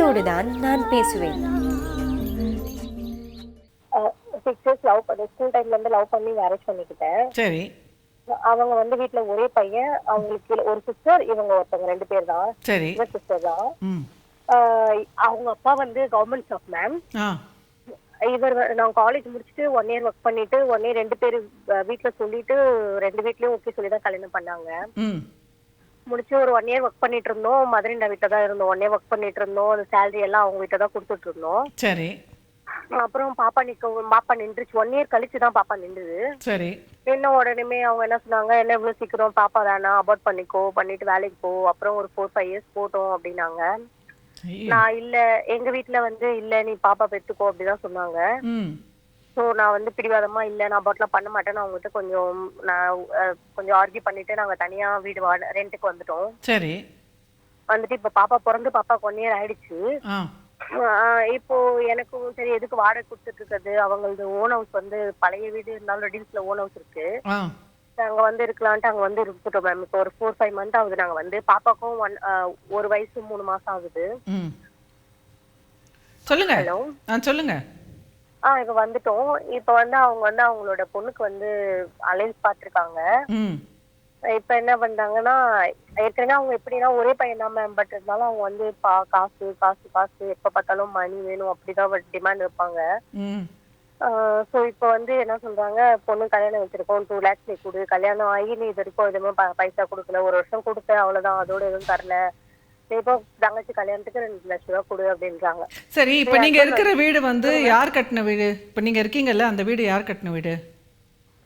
உங்களோடுதான் நான் பேசுவேன். 6 years love பண்ணி ஸ்கூல் டைம்ல இருந்து லவ் பண்ணி மேரேஜ் பண்ணிக்கிட்டேன். சரி. அவங்க வந்து வீட்ல ஒரே பையன், அவங்களுக்கு ஒரு சிஸ்டர், இவங்க ஒருத்தவங்க 2 பேர் தான். சரி. இவ சிஸ்டர் தான். ம். அவங்க அப்பா வந்து கவர்மெண்ட் ஜாப் மேம். ஆ. நான் காலேஜ் முடிச்சுட்டு 1 இயர் ஒர்க் பண்ணிட்டு 1 இயர் 2 பேர் வீட்ல சொல்லிட்டு 2 வீட்லயும் ஓகே சொல்லி தான் கல்யாணம் பண்ணாங்க. முடிச்சு ஒரு 1 இயர் ஒர்க் பண்ணிட்டு இருந்தோம். மதுரை வீட்டுல தான் இருந்தோம். 1 இயர் ஒர்க் பண்ணிட்டு இருந்தோம். அந்த சேலரி எல்லாம் அவங்க வீட்டுல தான் கொடுத்துட்டு இருந்தோம். சரி. அப்புறம் பாப்பா நின்றுச்சு. 1 இயர் கழிச்சு தான் பாப்பா நின்றுது. சரி. என்ன உடனே அவங்க என்ன சொன்னாங்க, என்ன இவ்வளவு சீக்கிரம் பாப்பா வேணாம், அபார்ட் பண்ணிட்டு வேலைக்கு போ, அப்புறம் ஒரு 4-5 இயர்ஸ் போட்டோம் அப்படின்னாங்க. நான் இல்ல, எங்க வீட்டுல வந்து இல்ல நீ பாப்பா பெத்துக்கோ அப்படிதான் சொன்னாங்க. சோ நான் வந்து பிடிவாதமா இல்ல நான் அபார்ட்லாம் பண்ண மாட்டேன்னு அவங்ககிட்ட கொஞ்சம் ஆர்கியூ பண்ணிட்டு நாங்க தனியா வீடு ரெண்டுக்கு வந்துட்டோம். சரி. வந்துட்டு இப்ப பாப்பா பிறந்து பாப்பாக்கு 1 இயர் ஆயிடுச்சு. இப்போ எனக்கும் சரி எதுக்கு வாடகை கொடுத்துட்டு இருக்கிறது, அவங்களது ஓன் ஹவுஸ் வந்து பழைய வீடு இருந்தாலும் ரெடியூஸ்ல ஓன் ஹவுஸ் இருக்கு. அங்க வந்து இருக்கலான்ட்டு அங்க வந்து இருந்துட்டோம் மேம். இப்போ ஒரு 4-5 மந்த் ஆகுது நாங்க வந்து. பாப்பாக்கும் 1 வயசு 3 மாசம் ஆகுது. சொல்லுங்க. ஹலோ சொல்லுங்க. இப்ப வந்துட்டோம். இப்ப வந்து அவங்க வந்து அவங்களோட பொண்ணுக்கு வந்து அலைன்ஸ் பாத்துருக்காங்க. இப்ப என்ன பண்றாங்கன்னா, ஏற்கனவே அவங்க எப்படின்னா ஒரே பையன் தான் மேம். பட் இருந்தாலும் அவங்க வந்து காசு காசு காசு எப்ப பார்த்தாலும் மணி வேணும் அப்படிதான் டிமாண்ட் வைப்பாங்க. சோ இப்ப வந்து என்ன சொல்றாங்க, பொண்ணு கல்யாணம் வச்சிருக்கோம் 2 lakhs நீ கொடு, கல்யாணம் ஆகி நீ இது வரைக்கும் எதுவுமே பைசா கொடுக்கல, 1 வருஷம் கொடுத்த அவ்வளவுதான், அதோட எதுவும் தரல, இப்போ தங்கச்சி கல்யாணத்துக்கு 2 லட்சம் ரூபாய் கொடு அப்படின்றாங்க. சரி. இப்ப நீங்க இருக்கிற வீடு வந்து யார் கட்டின வீடு? இப்ப நீங்க இருக்கீங்கல்ல, அந்த வீடு யார் கட்டின வீடு?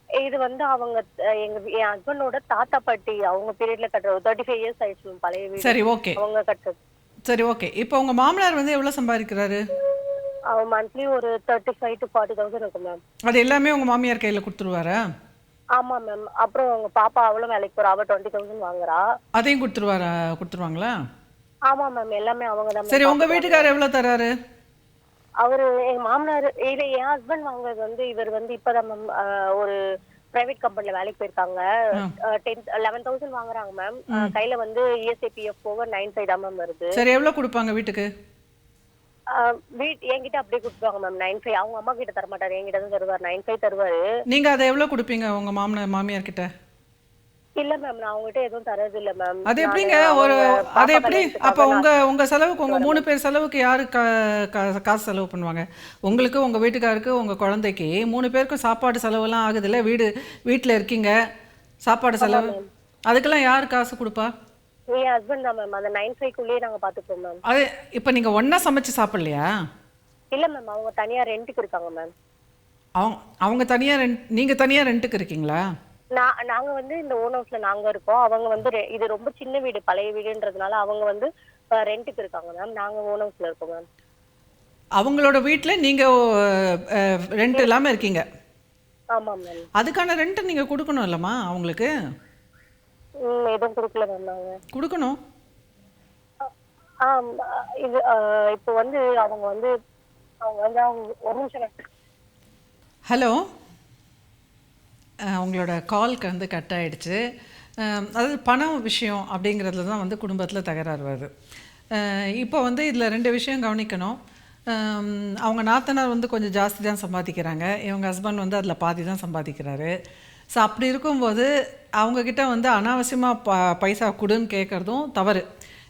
இது வந்து அவங்க என் ஹஸ்பண்டோட தாத்தா பாட்டி அவங்க பீரியட்ல கட்டுறது. 35 இயர்ஸ் ஆயிடுச்சு பழைய வீடு. சரி, ஓகே. அவங்க கட்டுறது. சரி, ஓகே. இப்போ உங்க மாமனார் வந்து எவ்வளவு சம்பாதிக்கிறாரு? அவன் மந்த்லி ஒரு 35,000 to 40,000 இருக்கும் மேம். அது எல்லாமே உங்க மாமியார் கையில கொடுத்துருவாரா? ஆமா மேம். அப்புறம் உங்க பாப்பா அவளும் வேலைக்கு போறா, அவ 20,000 வாங்குறா. அதையும் கொடுத்துருவாங்களா? ஆமா மேம், எல்லாமே அவங்க தான். சரி, உங்க வீட்டுக்காரர் எவ்வளவு தராரு? அவரு எங்க மாமனார் இல்ல, என் ஹஸ்பண்ட் வாங்குறது வந்து இவர் வந்து இப்பதான் மேம் ஒரு பிரைவேட் கம்பெனில வேலைக்கு போயிருக்காங்க. 11,000 வாங்குறாங்க மேம். கையில வந்து ESIPF போக 9,500 தான் மேம் வருது. சரி, எவ்வளவு கொடுப்பாங்க வீட்டுக்கு? என்கிட்ட அப்படியே கொடுப்பாங்க மேம் 9,500. அவங்க அம்மா கிட்ட தர மாட்டாரு, என்கிட்ட தான் தருவாரு. 9,500 தருவாரு. நீங்க அதை எவ்வளவு கொடுப்பீங்க உங்க மாமியார் கிட்ட? இல்ல மேம், நான் அவங்ககிட்ட எதுவும் தரது இல்ல மேம். அது எப்படிங்க அது எப்படி? அப்ப உங்க செலவுக்கு, உங்க 3 பேர் செலவுக்கு யாரு காசு செலவு பண்ணுவாங்க? உங்களுக்கு, உங்க வீட்டுக்காருக்கு, உங்க குழந்தைக்கு 3 பேருக்கும் சாப்பாடு செலவெல்லாம் ஆகுது இல்ல? வீட்டுல இருக்கீங்க, சாப்பாடு செலவு, அதுக்கெல்லாம் யாரு காசு கொடுப்பா? என் ஹஸ்பண்ட் தான் மேம். அந்த 9,500 நாங்க பாத்துப்போம் மேம். அது இப்ப நீங்க ஒண்ணா சமைச்சு சாப்பிடலையா? இல்ல மேம், அவங்க தனியா ரெண்டுக்கு இருக்காங்க மேம். அவங்க தனியா நீங்க தனியா ரெண்டுக்கு இருக்கீங்களா? நாங்க வந்து இந்த ஓன் ஹவுஸ்ல நாங்க இருக்கோம். அவங்க வந்து இது ரொம்ப சின்ன வீடு, பழைய வீடுன்றதுனால அவங்க வந்து ரெண்டுக்கு இருக்காங்க மேம். நாங்க ஓன் ஹவுஸ்ல இருக்கோம் மேம். அவங்களோட வீட்ல நீங்க ரெண்ட் இல்லாம இருக்கீங்க? ஆமா மேம். அதுக்கான ரெண்ட் நீங்க கொடுக்கணும் இல்லம்மா அவங்களுக்கு? எதுவும் கொடுக்கல மேம். நாங்க கொடுக்கணும். இது இப்போ வந்து அவங்க வந்து ஒரு நிமிஷம். ஹலோ, உங்களோட கால்க்கு வந்து கட் ஆகிடுச்சு. அதாவது பணம் விஷயம் அப்படிங்கிறதுல தான் வந்து குடும்பத்தில் தகராறு வருது. இப்போ வந்து இதில் 2 விஷயம் கவனிக்கணும். அவங்க நாத்தனார் வந்து கொஞ்சம் ஜாஸ்தி தான் சம்பாதிக்கிறாங்க, இவங்க ஹஸ்பண்ட் வந்து அதில் பாதி தான் சம்பாதிக்கிறாரு. ஸோ அப்படி இருக்கும்போது அவங்கக்கிட்ட வந்து அனாவசியமாக பைசா கொடுன்னு கேட்குறதும் தவறு.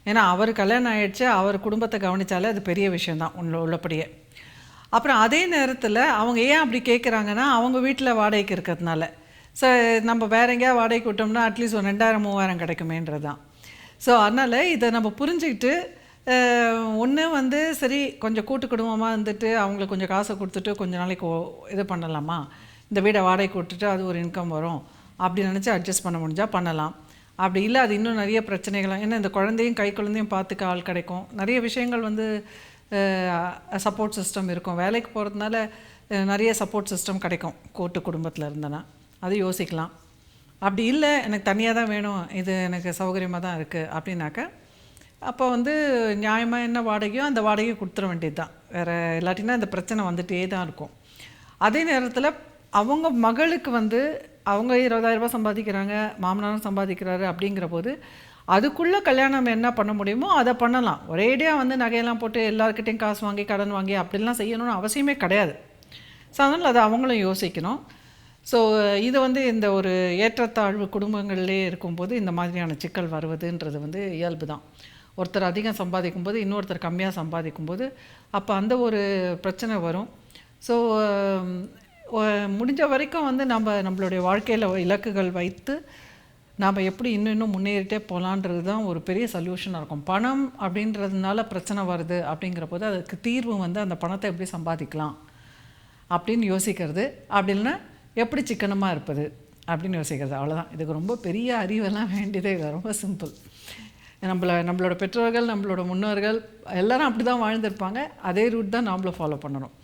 ஏன்னா அவர் கல்யாணம் ஆகிடுச்சு, அவர் குடும்பத்தை கவனித்தாலே அது பெரிய விஷயந்தான் உள்ளபடியே. அப்புறம் அதே நேரத்தில் அவங்க ஏன் அப்படி கேட்குறாங்கன்னா, அவங்க வீட்டில் வாடகைக்கு இருக்கிறதுனால. ஸோ நம்ம வேற எங்கேயா வாடகைக்கு விட்டோம்னா அட்லீஸ்ட் ஒரு 2,000-3,000 கிடைக்குமேன்றது தான். ஸோ அதனால் இதை நம்ம புரிஞ்சுக்கிட்டு ஒன்று வந்து சரி கொஞ்சம் கூட்டு குடும்பமாக இருந்துட்டு அவங்களுக்கு கொஞ்சம் காசை கொடுத்துட்டு கொஞ்ச நாளைக்கு இது பண்ணலாமா, இந்த வீடை வாடகைக்கு விட்டுட்டு அது ஒரு இன்கம் வரும் அப்படி நினச்சி அட்ஜஸ்ட் பண்ண முடிஞ்சால் பண்ணலாம். அப்படி இல்லை அது இன்னும் நிறைய பிரச்சனைகள், ஏன்னா இந்த குழந்தையும் குழந்தையும் பார்த்துக்க ஆள் கிடைக்கும், நிறைய விஷயங்கள் வந்து சப்போர்ட் சிஸ்டம் இருக்கும். வேலைக்கு போகிறதுனால நிறைய சப்போர்ட் சிஸ்டம் கிடைக்கும் கூட்டு குடும்பத்தில் இருந்தேன்னா, அது யோசிக்கலாம். அப்படி இல்லை எனக்கு தனியாக தான் வேணும், இது எனக்கு சௌகரியமாக தான் இருக்குது அப்படின்னாக்க அப்போ வந்து நியாயமாக என்ன வாடகையோ அந்த வாடகையை கொடுத்துட வேண்டியது தான். வேறு இல்லாட்டினா இந்த பிரச்சனை வந்துகிட்டே தான் இருக்கும். அதே நேரத்தில் அவங்க மகளுக்கு வந்து அவங்க 20,000 ரூபாய் சம்பாதிக்கிறாங்க, மாமனாரும் சம்பாதிக்கிறாரு. அப்படிங்கிற போது அதுக்குள்ளே கல்யாணம் என்ன பண்ண முடியுமோ அதை பண்ணலாம். ஒரேடியாக வந்து நகையெல்லாம் போட்டு எல்லாருக்கிட்டையும் காசு வாங்கி கடன் வாங்கி அப்படிலாம் செய்யணும்னு அவசியமே கிடையாது. ஸோ அதனால் அதை அவங்களும் யோசிக்கணும். ஸோ இது வந்து இந்த ஒரு ஏற்றத்தாழ்வு குடும்பங்கள்லேயே இருக்கும்போது இந்த மாதிரியான சிக்கல் வருவதுன்றது வந்து இயல்பு தான். ஒருத்தர் அதிகம் சம்பாதிக்கும்போது இன்னொருத்தர் கம்மியாக சம்பாதிக்கும்போது அப்போ அந்த ஒரு பிரச்சனை வரும். ஸோ முடிஞ்ச வரைக்கும் வந்து நம்மளுடைய வாழ்க்கையில் இலக்குகள் வைத்து நாம் எப்படி இன்னும் முன்னேறிட்டே போகலான்றது தான் ஒரு பெரிய சொல்யூஷனாக இருக்கும். பணம் அப்படின்றதுனால பிரச்சனை வருது அப்படிங்கிற போது அதுக்கு தீர்வு வந்து அந்த பணத்தை எப்படி சம்பாதிக்கலாம் அப்படின்னு யோசிக்கிறது, அப்படி இல்லைன்னா எப்படி சிக்கனமாக இருப்பது அப்படின்னு யோசிக்கிறது. அவ்வளோதான். இதுக்கு ரொம்ப பெரிய அறிவெல்லாம் வேண்டியதே இல்லை, ரொம்ப சிம்பிள். நம்மளோட பெற்றோர்கள் நம்மளோட முன்னோர்கள் எல்லாரும் அப்படி தான் வாழ்ந்திருப்பாங்க. அதே ரூட் தான் நாமளும் ஃபாலோ பண்ணணும்.